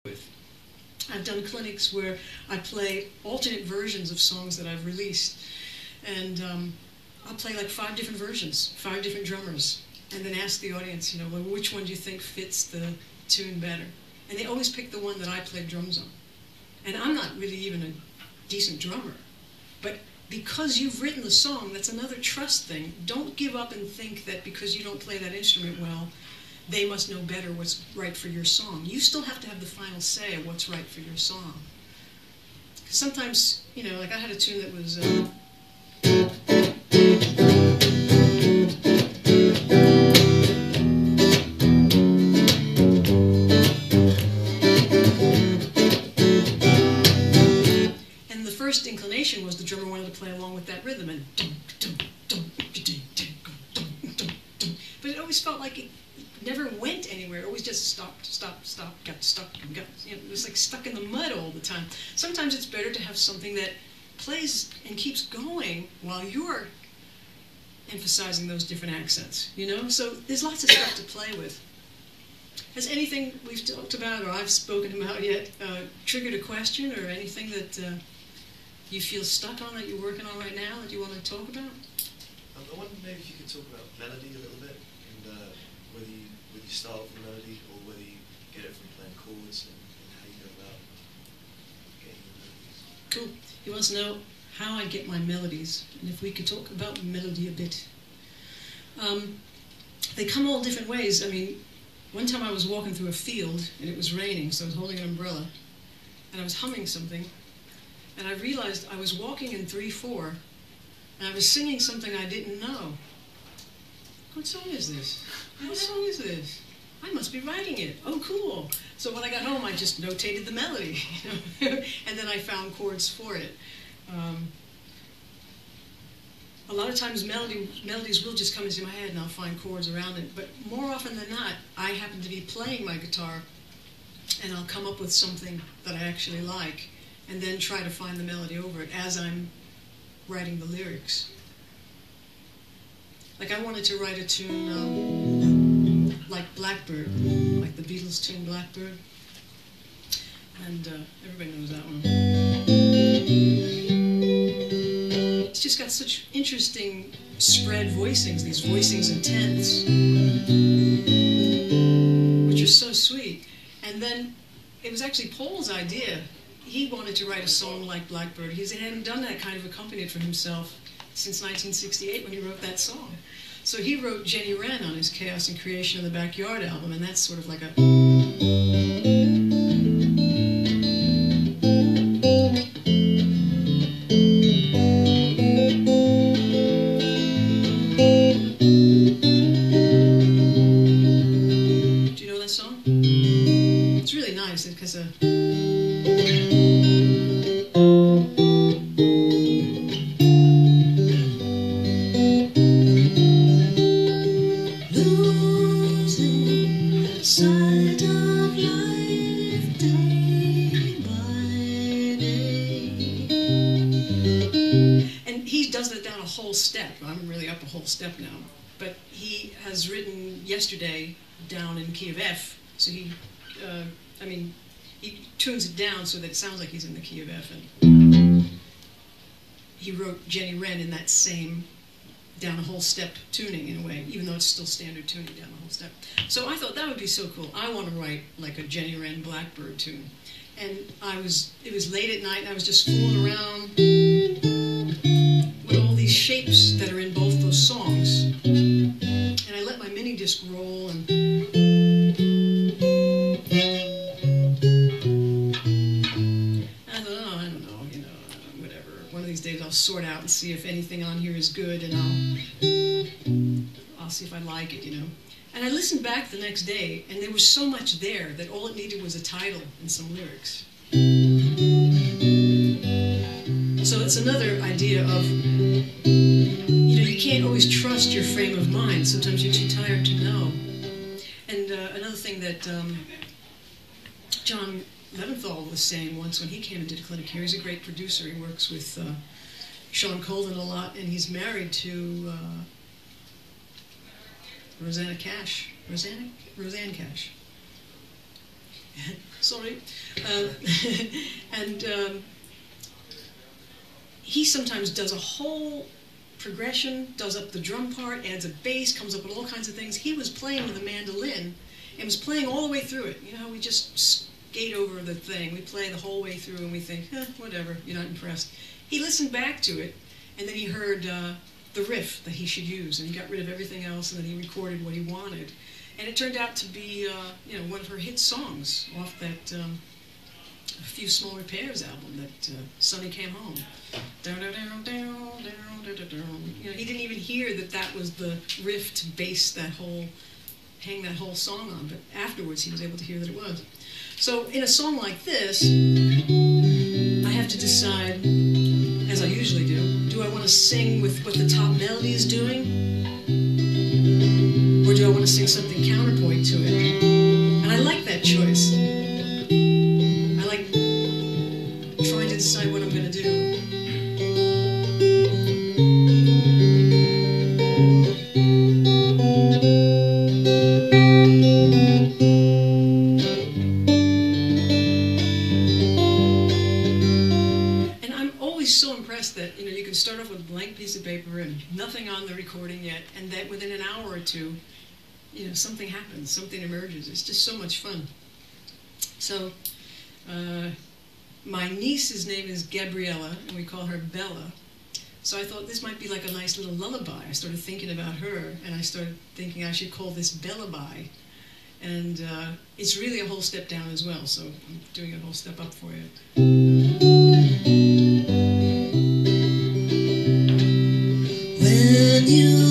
with. I've done clinics where I play alternate versions of songs that I've released, and I'll play like 5 different versions, 5 different drummers, and then ask the audience, you know, well, which one do you think fits the tune better? And they always pick the one that I played drums on. And I'm not really even a decent drummer, but because you've written the song, that's another trust thing. Don't give up and think that because you don't play that instrument well, they must know better what's right for your song. You still have to have the final say of what's right for your song. Because sometimes, you know, like I had a tune that was... and the first inclination was the drummer wanted to play along with that rhythm, and but it always felt like it never went anywhere. It always just stopped, got stuck, and got, you know, it was like stuck in the mud all the time. Sometimes it's better to have something that plays and keeps going while you're emphasizing those different accents, you know? So there's lots of stuff to play with. Has anything we've talked about or I've spoken about yet triggered a question or anything that you feel stuck on that you're working on right now that you want to talk about? I wonder maybe if you could talk about melody a little bit, and whether you start with a melody or whether you get it from playing chords, and how you go about getting your melodies. Cool. He wants to know how I get my melodies, and if we could talk about melody a bit. They come all different ways. I mean, one time I was walking through a field and it was raining, so I was holding an umbrella, and I was humming something, and I realized I was walking in 3/4, and I was singing something I didn't know. What song is this? What song is this? I must be writing it. Oh, cool. So when I got home, I just notated the melody, you know? And then I found chords for it. A lot of times melodies will just come into my head and I'll find chords around it. But more often than not, I happen to be playing my guitar and I'll come up with something that I actually like and then try to find the melody over it as I'm writing the lyrics. Like I wanted to write a tune like Blackbird, like the Beatles tune Blackbird. And everybody knows that one. It's just got such interesting spread voicings, these voicings and tenths, which are so sweet. And then it was actually Paul's idea. He wanted to write a song like Blackbird. He hadn't done that kind of accompaniment for himself since 1968 when he wrote that song. So he wrote Jenny Wren on his Chaos and Creation in the Backyard album, and that's sort of like a... Do you know that song? It's really nice because sight of life day by day. And he does that down a whole step. I'm really up a whole step now. But he has written Yesterday down in key of F. So he, he tunes it down so that it sounds like he's in the key of F. And he wrote Jenny Wren in that same down a whole step tuning in a way, even though it's still standard tuning down a whole step. So I thought that would be so cool. I want to write like a Jenny Wren Blackbird tune. And it was late at night and I was just fooling around with all these shapes that are in both those songs. And I let my mini disc roll and I thought, oh, I don't know, you know, whatever. One of these days I'll sort out and see if anything on here is good, and I'll see if I like it, you know. And I listened back the next day, and there was so much there that all it needed was a title and some lyrics. So it's another idea of, you know, you can't always trust your frame of mind. Sometimes you're too tired to know. And another thing that John Leventhal was saying once when he came and did a clinic here, he's a great producer. He works with Sean Colvin a lot, and he's married to Rosanna Cash. Roseanne Cash. Sorry. And he sometimes does a whole progression, does up the drum part, adds a bass, comes up with all kinds of things. He was playing with a mandolin and was playing all the way through it. You know how we just skate over the thing. We play the whole way through and we think, whatever, you're not impressed. He listened back to it, and then he heard the riff that he should use, and he got rid of everything else, and then he recorded what he wanted. And it turned out to be one of her hit songs off that A Few Small Repairs album, that Sonny Came Home. Down, down, down, down, down, down, down. You know, he didn't even hear that that was the riff to base that hang that whole song on, but afterwards he was able to hear that it was. So in a song like this, I have to decide, as I usually do I want to sing with what the top melody is doing? Or do I want to sing something counterpoint to it? And I like that choice. I like trying to decide what I'm going to do. So impressed that you can start off with a blank piece of paper and nothing on the recording yet, and that within an hour or two, something happens, something emerges. It's just so much fun. So, my niece's name is Gabriella, and we call her Bella. So I thought this might be like a nice little lullaby. I started thinking about her, and I started thinking I should call this Bellaby. And it's really a whole step down as well, so I'm doing a whole step up for you. When you